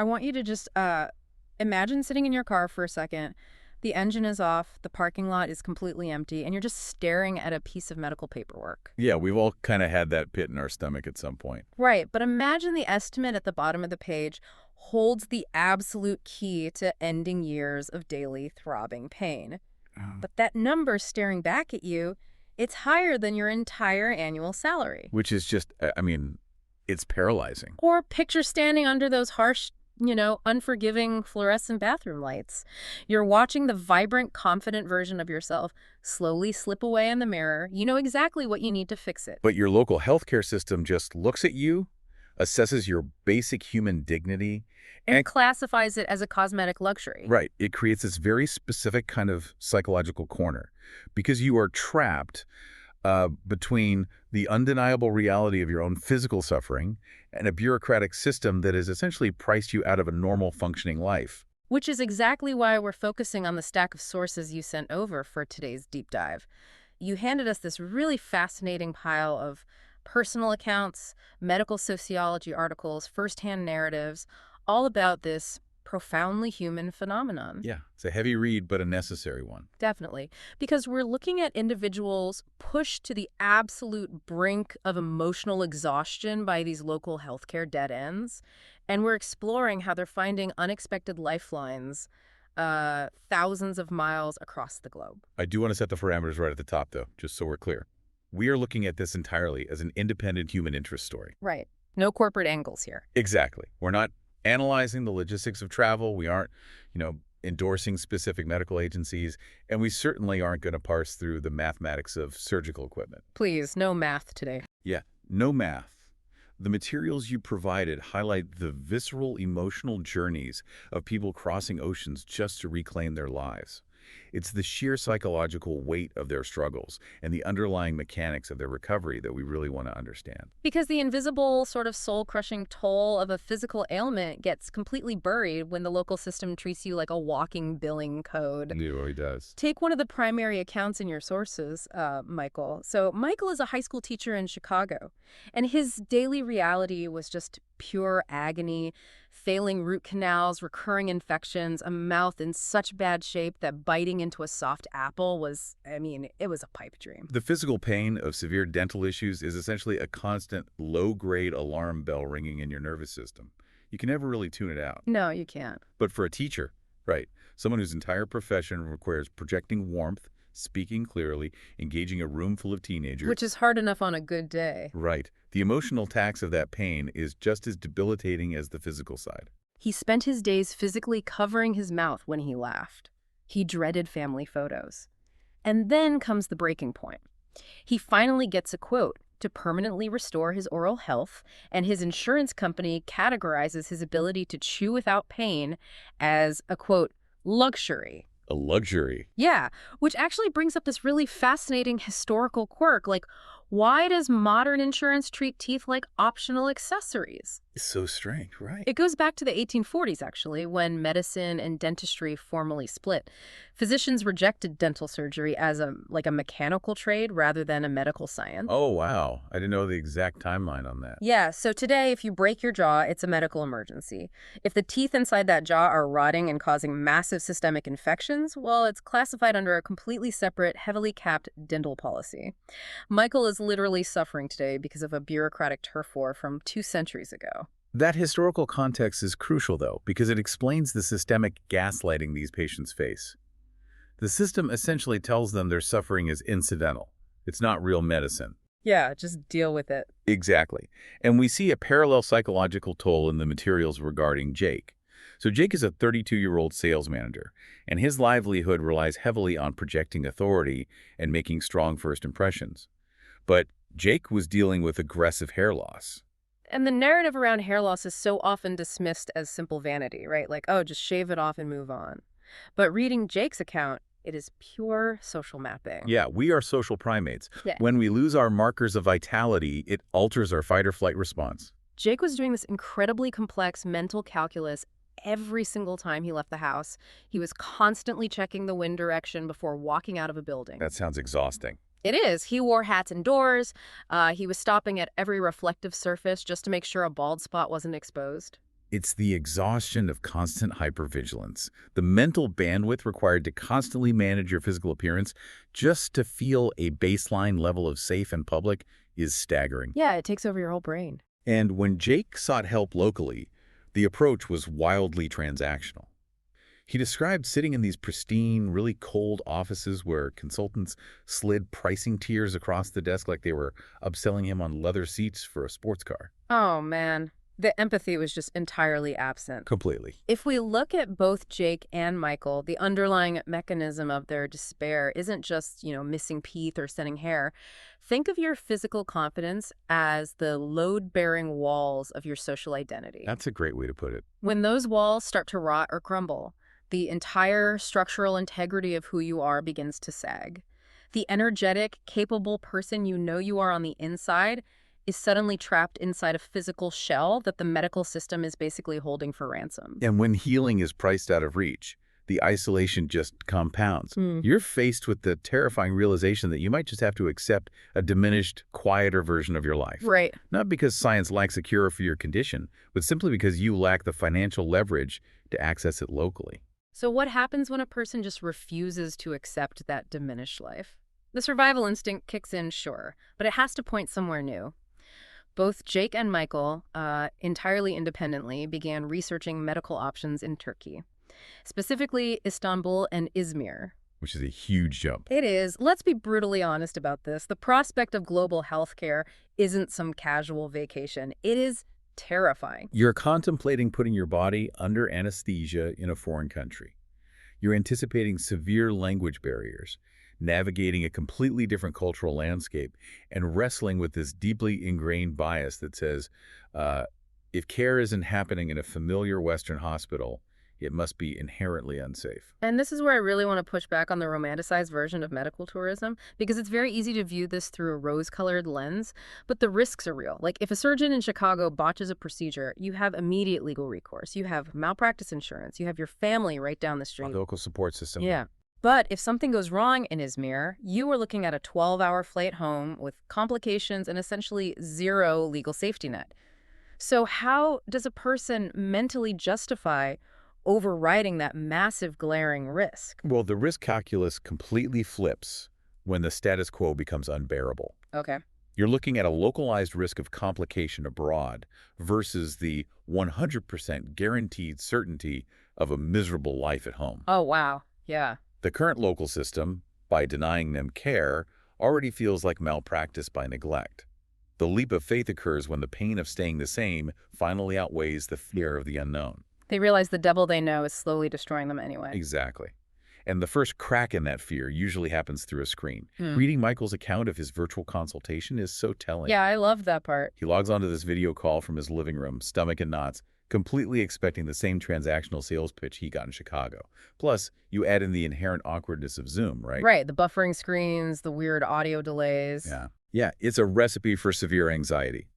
I want you to just imagine sitting in your car for a second. The engine is off, the parking lot is completely empty, and you're just staring at a piece of medical paperwork. Yeah, we've all kind of had that pit in our stomach at some point. Right, but imagine the estimate at the bottom of the page holds the absolute key to ending years of daily throbbing pain. Oh. But that number staring back at you, it's higher than your entire annual salary. Which is just, I mean, it's paralyzing. Or picture standing under those harsh, unforgiving fluorescent bathroom lights. You're watching the vibrant, confident version of yourself slowly slip away in the mirror. You know exactly what you need to fix it. But your local healthcare system just looks at you, assesses your basic human dignity, And classifies it as a cosmetic luxury. right, it creates this very specific kind of psychological corner because you are trapped between the undeniable reality of your own physical suffering and a bureaucratic system that has essentially priced you out of a normal functioning life. Which is exactly why we're focusing on the stack of sources you sent over for today's deep dive. You handed us this really fascinating pile of personal accounts, medical sociology articles, firsthand narratives, all about this profoundly human phenomenon. Yeah, it's a heavy read, but a necessary one. Definitely. Because we're looking at individuals pushed to the absolute brink of emotional exhaustion by these local healthcare dead ends. And we're exploring how they're finding unexpected lifelines thousands of miles across the globe. I do want to set the parameters right at the top, though, just so we're clear. We are looking at this entirely as an independent human interest story. Right. No corporate angles here. Exactly. We're not analyzing the logistics of travel. We aren't, endorsing specific medical agencies. And we certainly aren't going to parse through the mathematics of surgical equipment. Please, no math today. Yeah, no math. The materials you provided highlight the visceral emotional journeys of people crossing oceans just to reclaim their lives. It's the sheer psychological weight of their struggles and the underlying mechanics of their recovery that we really want to understand. Because the invisible, sort of soul-crushing toll of a physical ailment gets completely buried when the local system treats you like a walking billing code. It really does. Take one of the primary accounts in your sources, Michael. So Michael is a high school teacher in Chicago, and his daily reality was just pure agony, failing root canals, recurring infections, a mouth in such bad shape that biting into a soft apple was, it was a pipe dream. The physical pain of severe dental issues is essentially a constant low-grade alarm bell ringing in your nervous system. You can never really tune it out. No, you can't. But for a teacher, right, someone whose entire profession requires projecting warmth, speaking clearly, engaging a room full of teenagers. Which is hard enough on a good day. Right. The emotional tax of that pain is just as debilitating as the physical side. He spent his days physically covering his mouth when he laughed. He dreaded family photos. And then comes the breaking point. He finally gets a quote to permanently restore his oral health, and his insurance company categorizes his ability to chew without pain as a, quote, luxury. A luxury. Yeah, which actually brings up this really fascinating historical quirk. Like, why does modern insurance treat teeth like optional accessories? It's so strange, right? It goes back to the 1840s, actually, when medicine and dentistry formally split. Physicians rejected dental surgery as a mechanical trade rather than a medical science. Oh, wow. I didn't know the exact timeline on that. Yeah, so today, if you break your jaw, it's a medical emergency. If the teeth inside that jaw are rotting and causing massive systemic infections, well, it's classified under a completely separate, heavily capped dental policy. Michael is literally suffering today because of a bureaucratic turf war from 2 centuries ago. That historical context is crucial, though, because it explains the systemic gaslighting these patients face. The system essentially tells them their suffering is incidental. It's not real medicine. Yeah, just deal with it. Exactly. And we see a parallel psychological toll in the materials regarding Jake. So Jake is a 32-year-old sales manager, and his livelihood relies heavily on projecting authority and making strong first impressions. But Jake was dealing with aggressive hair loss. And the narrative around hair loss is so often dismissed as simple vanity, right? Like, oh, just shave it off and move on. But reading Jake's account, it is pure social mapping. Yeah, we are social primates. Yeah. When we lose our markers of vitality, it alters our fight-or-flight response. Jake was doing this incredibly complex mental calculus every single time he left the house. He was constantly checking the wind direction before walking out of a building. That sounds exhausting. It is. He wore hats indoors. He was stopping at every reflective surface just to make sure a bald spot wasn't exposed. It's the exhaustion of constant hypervigilance. The mental bandwidth required to constantly manage your physical appearance just to feel a baseline level of safe and public is staggering. Yeah, it takes over your whole brain. And when Jake sought help locally, the approach was wildly transactional. He described sitting in these pristine, really cold offices where consultants slid pricing tiers across the desk like they were upselling him on leather seats for a sports car. Oh, man. The empathy was just entirely absent. Completely. If we look at both Jake and Michael, the underlying mechanism of their despair isn't just, missing teeth or thinning hair. Think of your physical confidence as the load-bearing walls of your social identity. That's a great way to put it. When those walls start to rot or crumble, the entire structural integrity of who you are begins to sag. The energetic, capable person you know you are on the inside is suddenly trapped inside a physical shell that the medical system is basically holding for ransom. And when healing is priced out of reach, the isolation just compounds. You're faced with the terrifying realization that you might just have to accept a diminished, quieter version of your life. Right. Not because science lacks a cure for your condition, but simply because you lack the financial leverage to access it locally. So what happens when a person just refuses to accept that diminished life? The survival instinct kicks in, sure, but it has to point somewhere new. Both Jake and Michael, entirely independently, began researching medical options in Turkey, specifically Istanbul and Izmir. Which is a huge jump. It is. Let's be brutally honest about this. The prospect of global healthcare isn't some casual vacation. It is terrifying. You're contemplating putting your body under anesthesia in a foreign country. You're anticipating severe language barriers, navigating a completely different cultural landscape, and wrestling with this deeply ingrained bias that says, if care isn't happening in a familiar Western hospital, it must be inherently unsafe. And this is where I really want to push back on the romanticized version of medical tourism, because it's very easy to view this through a rose-colored lens, but the risks are real. Like, if a surgeon in Chicago botches a procedure, you have immediate legal recourse. You have malpractice insurance. You have your family right down the street. Local support system. Yeah. But if something goes wrong in Izmir, you are looking at a 12-hour flight home with complications and essentially zero legal safety net. So how does a person mentally justify overriding that massive glaring risk? Well, the risk calculus completely flips when the status quo becomes unbearable. Okay. You're looking at a localized risk of complication abroad versus the 100% guaranteed certainty of a miserable life at home. Oh, wow. Yeah. The current local system, by denying them care, already feels like malpractice by neglect. The leap of faith occurs when the pain of staying the same finally outweighs the fear of the unknown. They realize the devil they know is slowly destroying them anyway. Exactly. And the first crack in that fear usually happens through a screen. Reading Michael's account of his virtual consultation is so telling. Yeah, I love that part. He logs onto this video call from his living room, stomach in knots, completely expecting the same transactional sales pitch he got in Chicago. Plus, you add in the inherent awkwardness of Zoom, right? Right, the buffering screens, the weird audio delays. Yeah, it's a recipe for severe anxiety.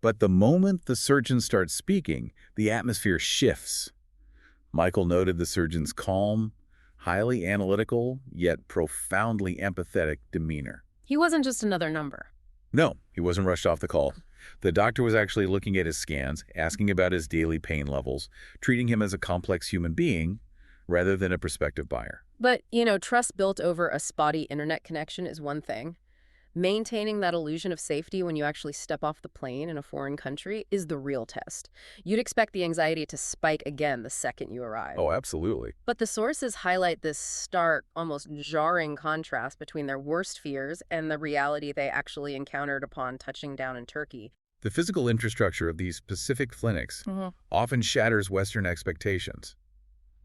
But the moment the surgeon starts speaking, the atmosphere shifts. Michael noted the surgeon's calm, highly analytical, yet profoundly empathetic demeanor. He wasn't just another number. No, he wasn't rushed off the call. The doctor was actually looking at his scans, asking about his daily pain levels, treating him as a complex human being rather than a prospective buyer. But, trust built over a spotty internet connection is one thing. Maintaining that illusion of safety when you actually step off the plane in a foreign country is the real test. You'd expect the anxiety to spike again the second you arrive. Oh, absolutely. But the sources highlight this stark, almost jarring contrast between their worst fears and the reality they actually encountered upon touching down in Turkey. The physical infrastructure of these specific clinics often shatters Western expectations.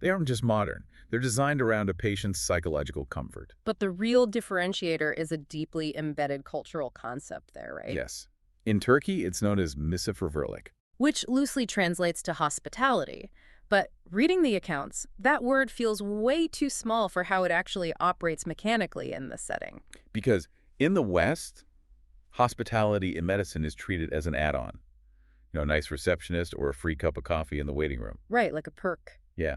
They aren't just modern. They're designed around a patient's psychological comfort. But the real differentiator is a deeply embedded cultural concept there, right? Yes. In Turkey, it's known as misafirverlik. Which loosely translates to hospitality. But reading the accounts, that word feels way too small for how it actually operates mechanically in this setting. Because in the West, hospitality in medicine is treated as an add-on. A nice receptionist or a free cup of coffee in the waiting room. Right, like a perk. Yeah.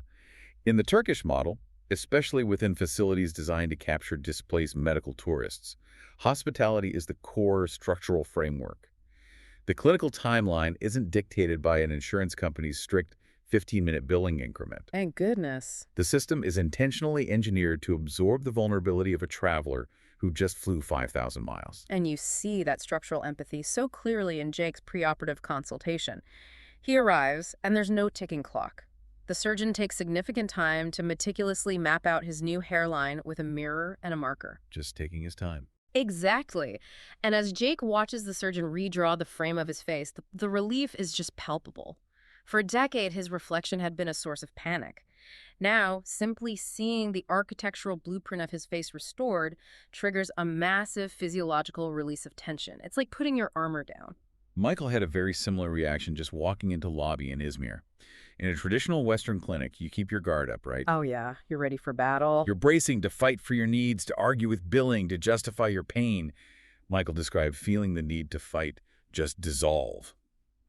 In the Turkish model, especially within facilities designed to capture displaced medical tourists, hospitality is the core structural framework. The clinical timeline isn't dictated by an insurance company's strict 15-minute billing increment. Thank goodness. The system is intentionally engineered to absorb the vulnerability of a traveler who just flew 5,000 miles. And you see that structural empathy so clearly in Jake's preoperative consultation. He arrives, and there's no ticking clock. The surgeon takes significant time to meticulously map out his new hairline with a mirror and a marker. Just taking his time. Exactly. And as Jake watches the surgeon redraw the frame of his face, the relief is just palpable. For a decade, his reflection had been a source of panic. Now, simply seeing the architectural blueprint of his face restored triggers a massive physiological release of tension. It's like putting your armor down. Michael had a very similar reaction just walking into lobby in Izmir. In a traditional Western clinic, you keep your guard up, right? Oh yeah, you're ready for battle. You're bracing to fight for your needs, to argue with billing, to justify your pain. Michael described feeling the need to fight just dissolve.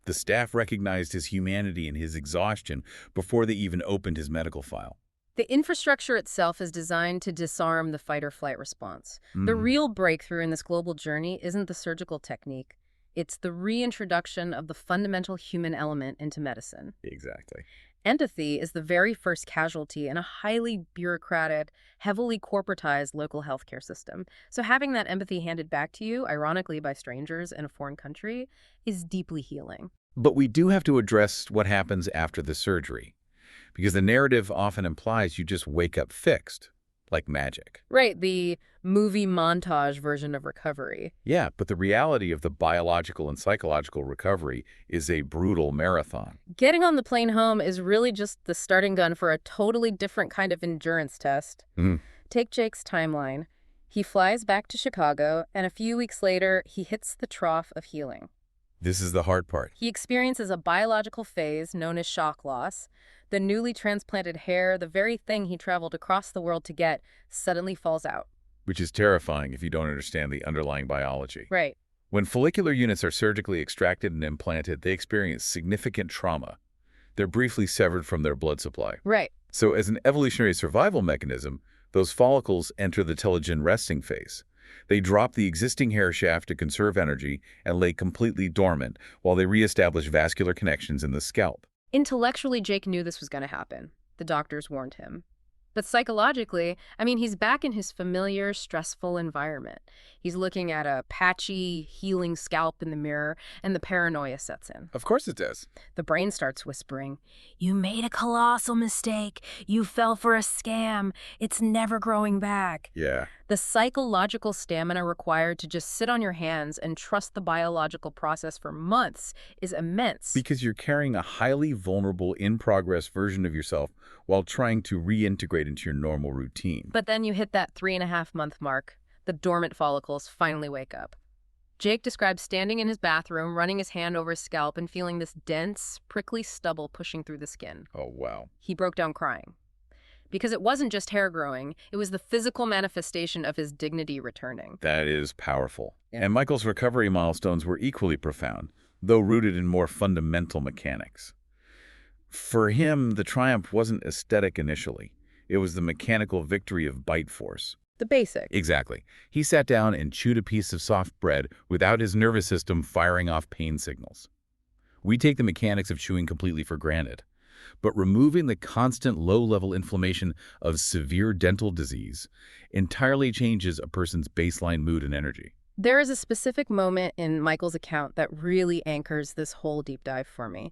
The staff recognized his humanity and his exhaustion before they even opened his medical file. The infrastructure itself is designed to disarm the fight-or-flight response. The real breakthrough in this global journey isn't the surgical technique. It's the reintroduction of the fundamental human element into medicine. Exactly. Empathy is the very first casualty in a highly bureaucratic, heavily corporatized local healthcare system. So having that empathy handed back to you, ironically by strangers in a foreign country, is deeply healing. But we do have to address what happens after the surgery, because the narrative often implies you just wake up fixed, like magic. Right, the movie montage version of recovery. Yeah, but the reality of the biological and psychological recovery is a brutal marathon. Getting on the plane home is really just the starting gun for a totally different kind of endurance test. Take Jake's timeline. He flies back to Chicago, and a few weeks later, he hits the trough of healing. This is the hard part. He experiences a biological phase known as shock loss. The newly transplanted hair, the very thing he traveled across the world to get, suddenly falls out. Which is terrifying if you don't understand the underlying biology. Right. When follicular units are surgically extracted and implanted, they experience significant trauma. They're briefly severed from their blood supply. Right. So as an evolutionary survival mechanism, those follicles enter the telogen resting phase. They drop the existing hair shaft to conserve energy and lay completely dormant while they reestablish vascular connections in the scalp. Intellectually, Jake knew this was going to happen. The doctors warned him. But psychologically, he's back in his familiar, stressful environment. He's looking at a patchy, healing scalp in the mirror, and the paranoia sets in. Of course it does. The brain starts whispering, "You made a colossal mistake. You fell for a scam. It's never growing back." Yeah. The psychological stamina required to just sit on your hands and trust the biological process for months is immense. Because you're carrying a highly vulnerable, in-progress version of yourself while trying to reintegrate into your normal routine. But then you hit that 3.5-month mark. The dormant follicles finally wake up. Jake describes standing in his bathroom, running his hand over his scalp, and feeling this dense, prickly stubble pushing through the skin. Oh, wow. He broke down crying. Because it wasn't just hair growing, it was the physical manifestation of his dignity returning. That is powerful. Yeah. And Michael's recovery milestones were equally profound, though rooted in more fundamental mechanics. For him, the triumph wasn't aesthetic initially. It was the mechanical victory of bite force. The basic. Exactly. He sat down and chewed a piece of soft bread without his nervous system firing off pain signals. We take the mechanics of chewing completely for granted. But removing the constant low-level inflammation of severe dental disease entirely changes a person's baseline mood and energy. There is a specific moment in Michael's account that really anchors this whole deep dive for me.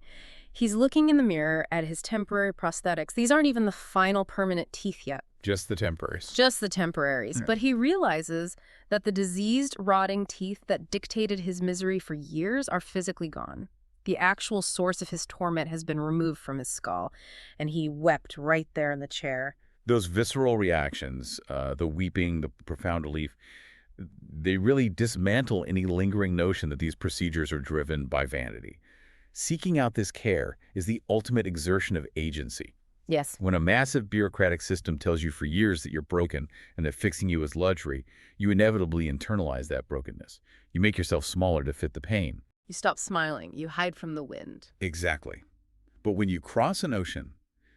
He's looking in the mirror at his temporary prosthetics. These aren't even the final permanent teeth yet. Just the temporaries. Just the temporaries. But he realizes that the diseased, rotting teeth that dictated his misery for years are physically gone. The actual source of his torment has been removed from his skull, and he wept right there in the chair. Those visceral reactions, the weeping, the profound relief, they really dismantle any lingering notion that these procedures are driven by vanity. Seeking out this care is the ultimate exertion of agency. Yes. When a massive bureaucratic system tells you for years that you're broken and that fixing you is luxury, you inevitably internalize that brokenness. You make yourself smaller to fit the pain. You stop smiling. You hide from the wind. Exactly. But when you cross an ocean,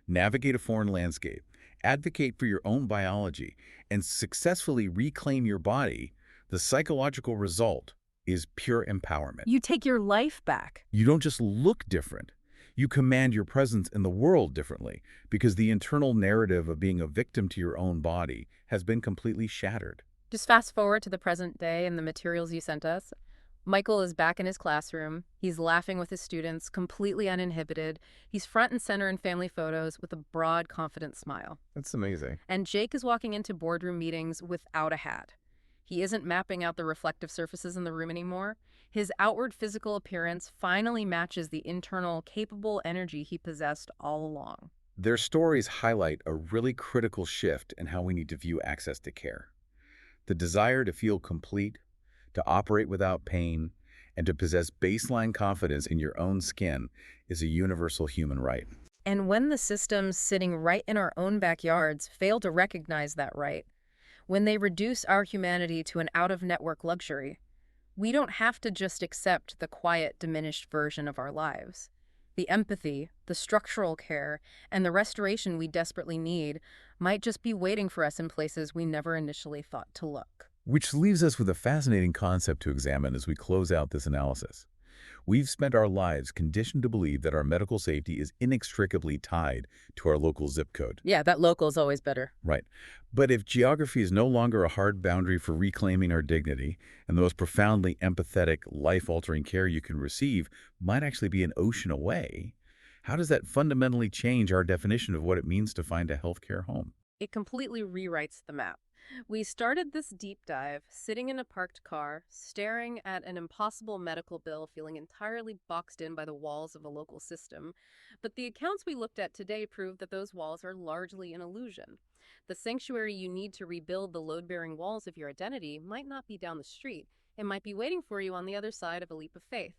navigate a foreign landscape, advocate for your own biology, and successfully reclaim your body, the psychological result, is pure empowerment. You take your life back. You don't just look different. You command your presence in the world differently because the internal narrative of being a victim to your own body has been completely shattered. Just fast forward to the present day and the materials you sent us. Michael is back in his classroom. He's laughing with his students, completely uninhibited. He's front and center in family photos with a broad, confident smile. That's amazing. And Jake is walking into boardroom meetings without a hat. He isn't mapping out the reflective surfaces in the room anymore. His outward physical appearance finally matches the internal, capable energy he possessed all along. Their stories highlight a really critical shift in how we need to view access to care. The desire to feel complete, to operate without pain, and to possess baseline confidence in your own skin is a universal human right. And when the systems sitting right in our own backyards fail to recognize that right, when they reduce our humanity to an out-of-network luxury, we don't have to just accept the quiet, diminished version of our lives. The empathy, the structural care, and the restoration we desperately need might just be waiting for us in places we never initially thought to look. Which leaves us with a fascinating concept to examine as we close out this analysis. We've spent our lives conditioned to believe that our medical safety is inextricably tied to our local zip code. Yeah, that local is always better. Right. But if geography is no longer a hard boundary for reclaiming our dignity, and the most profoundly empathetic, life-altering care you can receive might actually be an ocean away, how does that fundamentally change our definition of what it means to find a healthcare home? It completely rewrites the map. We started this deep dive sitting in a parked car, staring at an impossible medical bill, feeling entirely boxed in by the walls of a local system. But the accounts we looked at today prove that those walls are largely an illusion. The sanctuary you need to rebuild the load-bearing walls of your identity might not be down the street. It might be waiting for you on the other side of a leap of faith.